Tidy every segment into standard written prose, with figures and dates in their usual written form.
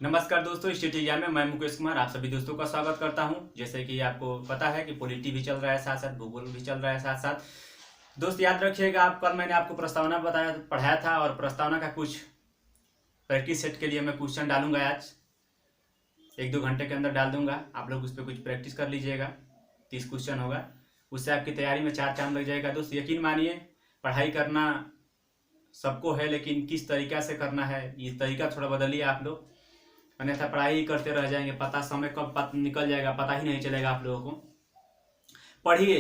नमस्कार दोस्तों, state exam में मैं मुकेश कुमार आप सभी दोस्तों का स्वागत करता हूं। जैसे कि आपको पता है कि पॉलिटी भी चल रहा है, साथ साथ भूगोल भी चल रहा है साथ साथ। दोस्त याद रखिएगा, आप कल मैंने आपको प्रस्तावना पढ़ाया था और प्रस्तावना का कुछ प्रैक्टिस सेट के लिए मैं क्वेश्चन डालूंगा। आज 1-2 घंटे के अंदर डाल दूंगा, आप लोग उस पर कुछ प्रैक्टिस कर लीजिएगा। 30 क्वेश्चन होगा, उससे आपकी तैयारी में 4 चांद लग जाएगा। दोस्त यकीन मानिए, पढ़ाई करना सबको है, लेकिन किस तरीका से करना है ये तरीका थोड़ा बदलिए आप लोग, अन्यथा पढ़ाई ही करते रह जाएंगे। पता समय कब निकल जाएगा पता ही नहीं चलेगा आप लोगों को। पढ़िए,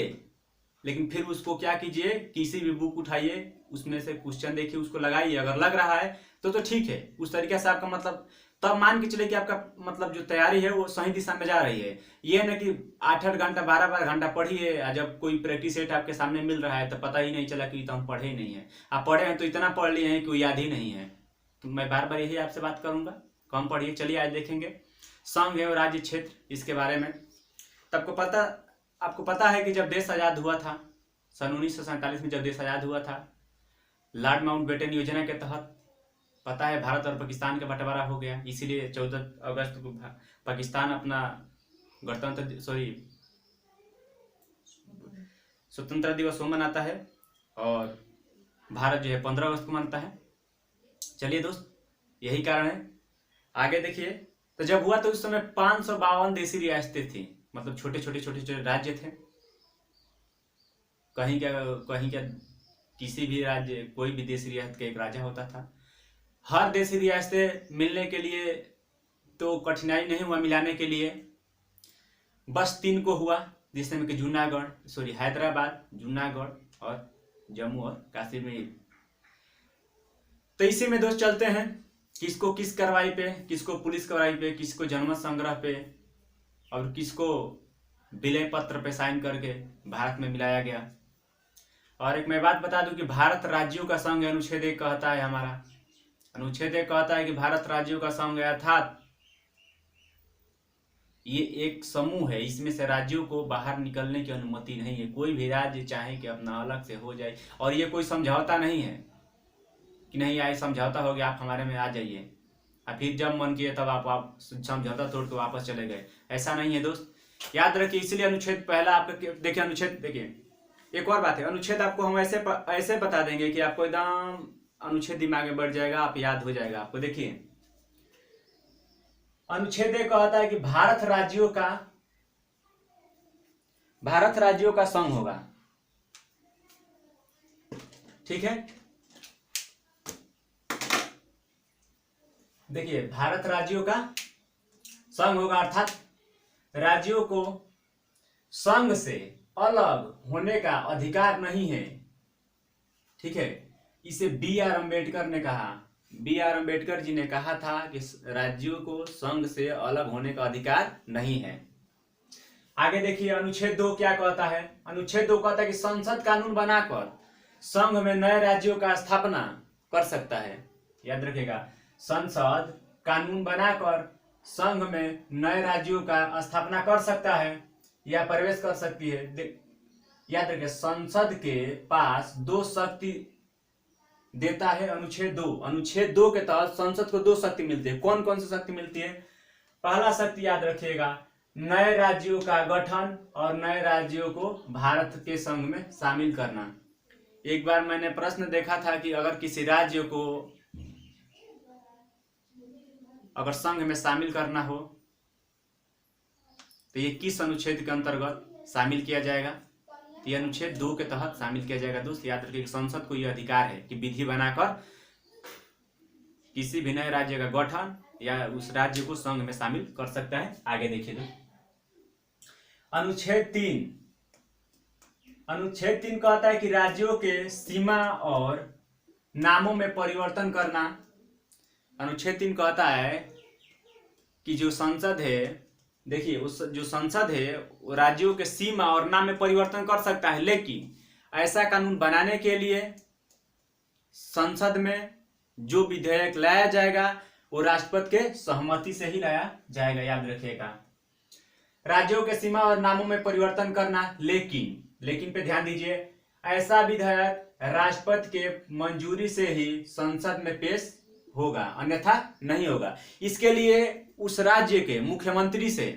लेकिन फिर उसको क्या कीजिए, किसी भी बुक उठाइए, उसमें से क्वेश्चन देखिए, उसको लगाइए। अगर लग रहा है तो ठीक है, उस तरीके से आपका मतलब तब मान के चले कि आपका मतलब जो तैयारी है वो सही दिशा में जा रही है। ये ना कि 8-8 घंटा 12-12 घंटा पढ़िए, जब कोई प्रैक्टिस सेट आपके सामने मिल रहा है तो पता ही नहीं चला कि तो हम पढ़े ही नहीं है। आप पढ़े हैं तो इतना पढ़ लिए हैं कि वो याद ही नहीं है। तो मैं बार बार यही आपसे बात करूंगा, कम पढ़िए। चलिए आज देखेंगे संघ एवं राज्य क्षेत्र, इसके बारे में। आपको पता है कि जब देश आज़ाद हुआ था, सन 1947 में जब देश आज़ाद हुआ था, लॉर्ड माउंटबेटन योजना के तहत पता है भारत और पाकिस्तान का बंटवारा हो गया। इसीलिए 14 अगस्त को पाकिस्तान अपना स्वतंत्रता दिवस वो मनाता है और भारत जो है 15 अगस्त को मनाता है। चलिए दोस्त, यही कारण है। आगे देखिए, तो जब हुआ तो उस समय 552 देशी रियासतें थी, मतलब छोटे छोटे राज्य थे। कहीं क्या किसी भी राज्य, कोई भी देशी रियासत का एक राजा होता था। हर देशी रियासतें मिलने के लिए तो कठिनाई नहीं हुआ मिलाने के लिए, बस 3 को हुआ, जिसमें कि हैदराबाद, जूनागढ़ और जम्मू और कश्मीर। तो इसी में दोस्त चलते हैं, किसको किस कार्रवाई पे, किसको पुलिस कार्रवाई पे, किसको जनमत संग्रह पे और किसको विलय पत्र पे साइन करके भारत में मिलाया गया। और एक मैं बात बता दूं कि भारत राज्यों का संघ अनुच्छेद 1 कहता है, हमारा अनुच्छेद 1 कहता है कि भारत राज्यों का संघ है, अर्थात ये एक समूह है, इसमें से राज्यों को बाहर निकलने की अनुमति नहीं है। कोई भी राज्य चाहे कि अपना अलग से हो जाए, और ये कोई समझौता नहीं है कि नहीं आए समझौता हो गया आप हमारे में आ जाइए, और फिर जब मन किए तब आप समझौता तोड़ के वापस चले गए, ऐसा नहीं है दोस्त। याद रखिए, इसलिए अनुच्छेद पहला आपका देखिए, अनुच्छेद देखिए। एक और बात है, अनुच्छेद आपको हम ऐसे बता देंगे कि आपको एकदम अनुच्छेद दिमाग में बढ़ जाएगा, आप याद हो जाएगा आपको। देखिए, अनुच्छेद 1 कहता है कि भारत राज्यों का संघ होगा, ठीक है। देखिए, भारत राज्यों का संघ होगा, अर्थात राज्यों को संघ से अलग होने का अधिकार नहीं है, ठीक है। इसे B.R. अम्बेडकर ने कहा, B.R. अम्बेडकर जी ने कहा था कि राज्यों को संघ से अलग होने का अधिकार नहीं है। आगे देखिए, अनुच्छेद 2 क्या कहता है। अनुच्छेद 2 कहता है कि संसद कानून बनाकर संघ में नए राज्यों का स्थापना कर सकता है। याद रखिएगा, संसद कानून बनाकर संघ में नए राज्यों का स्थापना कर सकता है या प्रवेश कर सकती है। याद रखिए, संसद के पास 2 शक्ति देता है अनुच्छेद 2। अनुच्छेद 2 के तहत संसद को 2 शक्ति मिलती है। कौन कौन सी शक्ति मिलती है? पहला शक्ति याद रखिएगा, नए राज्यों का गठन और नए राज्यों को भारत के संघ में शामिल करना। एक बार मैंने प्रश्न देखा था कि अगर किसी राज्य को अगर संघ में शामिल करना हो तो ये किस अनुच्छेद के अंतर्गत शामिल किया जाएगा? तो ये अनुच्छेद 2 के तहत शामिल किया जाएगा। दोस्त याद रखिए, संसद को यह अधिकार है कि विधि बनाकर किसी भी नए राज्य का गठन या उस राज्य को संघ में शामिल कर सकता है। आगे देखिए दोस्त, अनुच्छेद 3 कहता है कि राज्यों के सीमा और नामों में परिवर्तन करना। अनुच्छेद 3 कहता है कि जो संसद है, देखिए उस जो संसद है वो राज्यों के सीमा और नाम में परिवर्तन कर सकता है, लेकिन ऐसा कानून बनाने के लिए संसद में जो विधेयक लाया जाएगा वो राष्ट्रपति के सहमति से ही लाया जाएगा। याद रखिएगा, राज्यों के सीमा और नामों में परिवर्तन करना, लेकिन पे ध्यान दीजिए, ऐसा विधेयक राष्ट्रपति के मंजूरी से ही संसद में पेश होगा, अन्यथा नहीं होगा। इसके लिए उस राज्य के मुख्यमंत्री से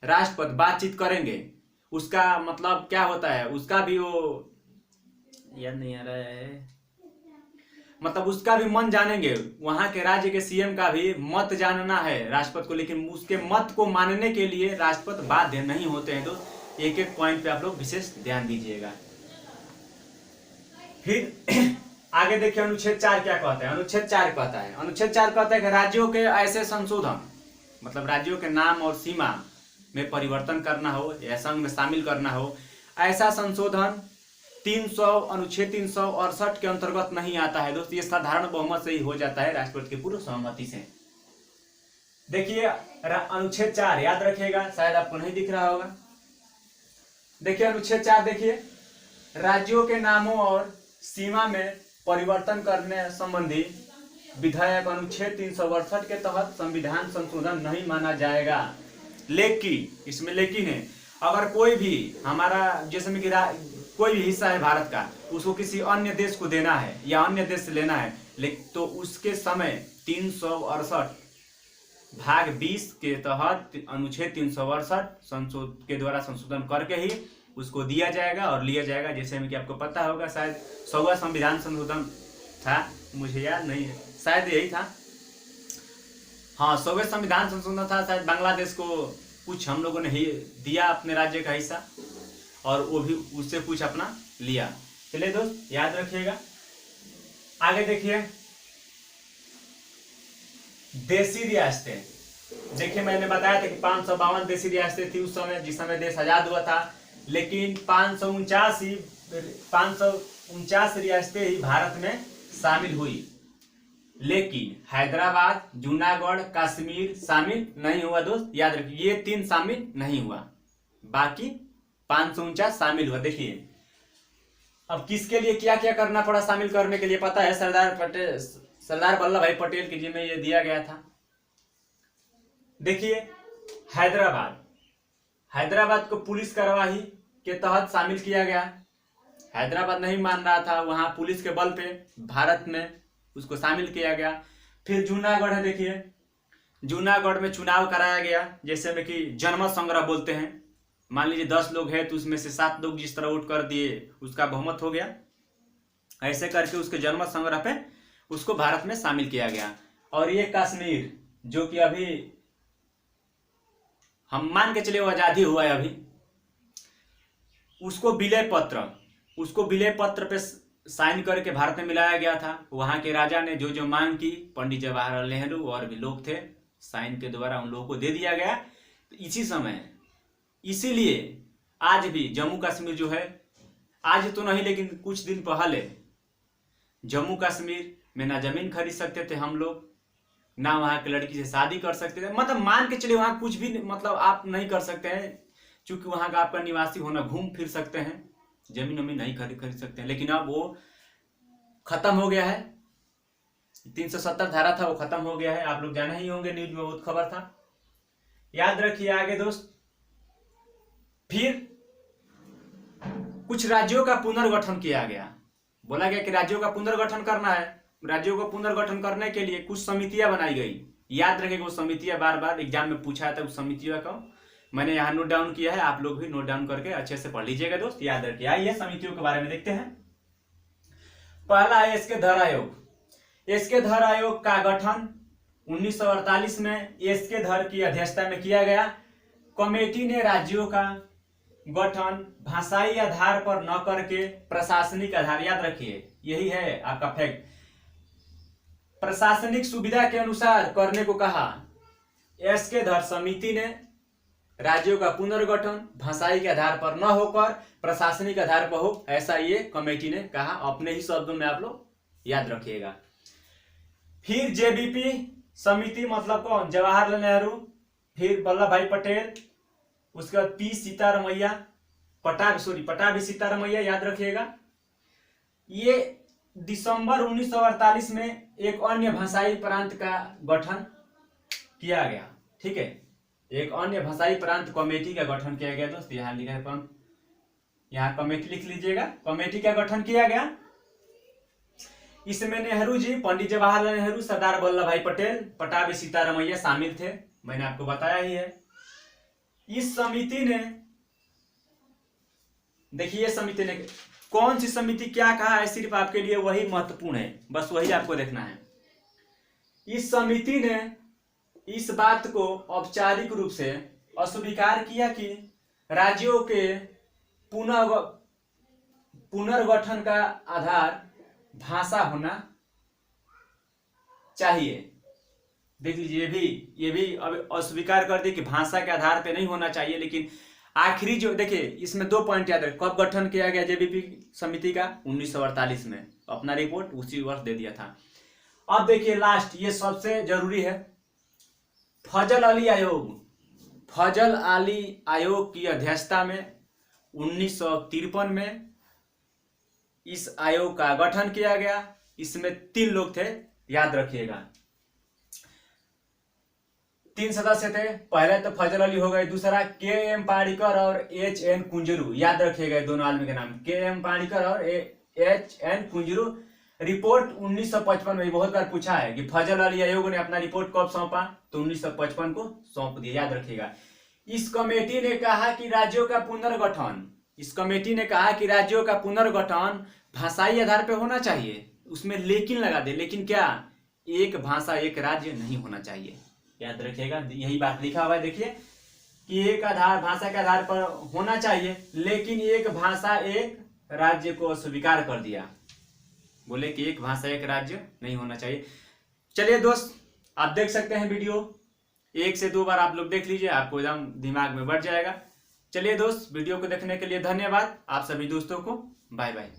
राष्ट्रपति बातचीत करेंगे। उसका मतलब क्या होता है, उसका भी वो याद नहीं आ रहा है, मतलब उसका भी मन जानेंगे। वहां के राज्य के सीएम का भी मत जानना है राष्ट्रपति को, लेकिन उसके मत को मानने के लिए राष्ट्रपति बाध्य नहीं होते हैं। दोस्त एक एक पॉइंट पे आप लोग विशेष ध्यान दीजिएगा। फिर आगे देखिए अनुच्छेद 4 क्या कहता है। अनुच्छेद 4 कहता है, अनुच्छेद 4 कहता है कि राज्यों के ऐसे संशोधन, मतलब राज्यों के नाम और सीमा में परिवर्तन करना हो या संघ में शामिल करना हो, ऐसा संशोधन 300 अनुच्छेद 368 के अंतर्गत नहीं आता है। दोस्तों ये साधारण बहुमत से ही हो जाता है, राष्ट्रपति की पूर्व सहमति से। देखिए अनुच्छेद 4 याद रखिएगा, शायद आपको नहीं दिख रहा होगा। देखिए अनुच्छेद 4 देखिए, राज्यों के नामों और सीमा में परिवर्तन करने संबंधी विधेयक अनुच्छेद 368 के तहत संविधान संशोधन नहीं माना जाएगा। लेकिन इसमें लेकिन है, अगर कोई भी हमारा जैसे में कि कोई भी हिस्सा है भारत का, उसको किसी अन्य देश को देना है या अन्य देश से लेना है, लेकिन तो उसके समय 368 भाग 20 के तहत अनुच्छेद 368 के द्वारा संशोधन करके ही उसको दिया जाएगा और लिया जाएगा। जैसे में कि आपको पता होगा, शायद 100वां संविधान संशोधन था, मुझे याद नहीं है, शायद यही था। हाँ 100वें संविधान संशोधन था, शायद बांग्लादेश को कुछ हम लोगों ने ही दिया अपने राज्य का हिस्सा, और वो भी उससे कुछ अपना लिया। चलिए दोस्त याद रखिएगा। आगे देखिए देशी रियासतें। देखिए मैंने बताया था कि 552 देशी रियासतें थी उस समय, जिस समय देश आजाद हुआ था, लेकिन 549 रियासतें ही भारत में शामिल हुई। लेकिन हैदराबाद, जूनागढ़, कश्मीर शामिल नहीं हुआ। दोस्त याद रखिए ये 3 शामिल नहीं हुआ, बाकी 549 शामिल हुआ। देखिए अब किसके लिए क्या क्या करना पड़ा शामिल करने के लिए, पता है? सरदार वल्लभ भाई पटेल के जिम्मे ये दिया गया था। देखिए हैदराबाद को पुलिस कार्यवाही के तहत शामिल किया गया। हैदराबाद नहीं मान रहा था, वहां पुलिस के बल पे भारत में उसको शामिल किया गया। फिर जूनागढ़ है, देखिए जूनागढ़ में चुनाव कराया गया, जैसे में कि जनमत संग्रह बोलते हैं। मान लीजिए 10 लोग हैं तो उसमें से 7 लोग जिस तरह वोट कर दिए उसका बहुमत हो गया, ऐसे करके उसके जनमत संग्रह पे उसको भारत में शामिल किया गया। और ये कश्मीर जो कि अभी हम मान के चले आजादी हुआ है अभी, उसको विलय पत्र पे साइन करके भारत में मिलाया गया था। वहां के राजा ने जो जो मांग की, पंडित जवाहरलाल नेहरू और भी लोग थे, साइन के द्वारा उन लोगों को दे दिया गया। तो इसी समय, इसीलिए आज भी जम्मू कश्मीर जो है, आज तो नहीं लेकिन कुछ दिन पहले जम्मू कश्मीर में ना जमीन खरीद सकते थे हम लोग, ना वहां की लड़की से शादी कर सकते थे। मतलब मान के चलिए वहां कुछ भी मतलब आप नहीं कर सकते हैं, क्योंकि वहां का आपका निवासी होना, घूम फिर सकते हैं, जमीन वमीन नहीं खरीद सकते हैं। लेकिन अब वो खत्म हो गया है, 370 धारा था वो खत्म हो गया है। आप लोग जाने ही होंगे, न्यूज में बहुत खबर था। याद रखिए आगे दोस्त। फिर कुछ राज्यों का पुनर्गठन किया गया। बोला गया कि राज्यों का पुनर्गठन करना है। राज्यों को पुनर्गठन करने के लिए कुछ समितियां बनाई गई। याद रखेगा वो समितियां, बार बार एग्जाम में पूछा था उस समितियों का, मैंने यहाँ नोट डाउन किया है, आप लोग भी नोट डाउन करके अच्छे से पढ़ लीजिएगा दोस्त, याद रखिए। आइए समितियों के बारे में देखते हैं। पहला है एसके धर आयोग। एसके धर आयोग का गठन 1948 में एसके धर की अध्यक्षता में किया गया। कमेटी ने राज्यों का गठन भाषाई आधार पर न करके प्रशासनिक आधार, याद रखिए यही है आपका फैक्ट, प्रशासनिक सुविधा के अनुसार करने को कहा। एसके धर समिति ने राज्यों का पुनर्गठन भाषाई के आधार पर न होकर प्रशासनिक आधार पर हो, ऐसा ये कमेटी ने कहा। अपने ही शब्दों में आप लोग याद रखिएगा। फिर जेबीपी समिति मतलब कौन? जवाहरलाल नेहरू, फिर वल्लभ भाई पटेल, उसके बाद पी सीतारमैया, पटाभी सीतारमैया, याद रखिएगा। ये दिसंबर 1948 में एक अन्य भाषाई प्रांत का गठन किया गया। ठीक है, एक अन्य भाषाई प्रांत कमेटी का गठन किया गया। दोस्त यहाँ लिखा है, यहाँ कमेटी लिख लीजिएगा, कमेटी का गठन किया गया। इसमें नेहरू जी, पंडित जवाहरलाल नेहरू, सरदार वल्लभ भाई पटेल, पटाभी सीतारमैया शामिल थे, मैंने आपको बताया ही है। इस समिति ने, देखिए समिति ने कौन सी समिति क्या कहा है, सिर्फ आपके लिए वही महत्वपूर्ण है, बस वही आपको देखना है। इस समिति ने इस बात को औपचारिक रूप से अस्वीकार किया कि राज्यों के पुनर्गठन का आधार भाषा होना चाहिए। देख लीजिए, ये भी अब अस्वीकार कर दी कि भाषा के आधार पे नहीं होना चाहिए। लेकिन आखिरी जो देखिए, इसमें 2 पॉइंट याद रखें। कब गठन किया गया जेबीपी समिति का? 1948 में। अपना रिपोर्ट उसी वर्ष दे दिया था। अब देखिए लास्ट, ये सबसे जरूरी है, फजल अली आयोग। फजल अली आयोग की अध्यक्षता में 1953 में इस आयोग का गठन किया गया। इसमें 3 लोग थे, याद रखिएगा। 3 सदस्य थे। पहले तो फजल अली हो गए, दूसरा के.एम. पाणिकर और H.N. कुंजरू, याद रखिएगा दोनों आदमी के नाम, के.एम. पाणिकर और H.N. कुंजरू। रिपोर्ट 1955 में बहुत बार पूछा है कि फजल अली आयोग ने अपना रिपोर्ट कब सौंपा, तो 1955 को सौंप दिया, याद रखिएगा। इस कमेटी ने कहा कि राज्यों का पुनर्गठन भाषाई आधार पर होना चाहिए। उसमें लेकिन लगा दे, लेकिन क्या? एक भाषा एक राज्य नहीं होना चाहिए, याद रखिएगा। यही बात लिखा हुआ है, देखिए कि एक भाषा के आधार पर होना चाहिए, लेकिन एक भाषा एक राज्य को स्वीकार कर दिया। बोले कि एक भाषा एक राज्य नहीं होना चाहिए। चलिए दोस्त, आप देख सकते हैं वीडियो 1 से 2 बार आप लोग देख लीजिए, आपको एकदम दिमाग में बैठ जाएगा। चलिए दोस्त, वीडियो को देखने के लिए धन्यवाद। आप सभी दोस्तों को बाय बाय।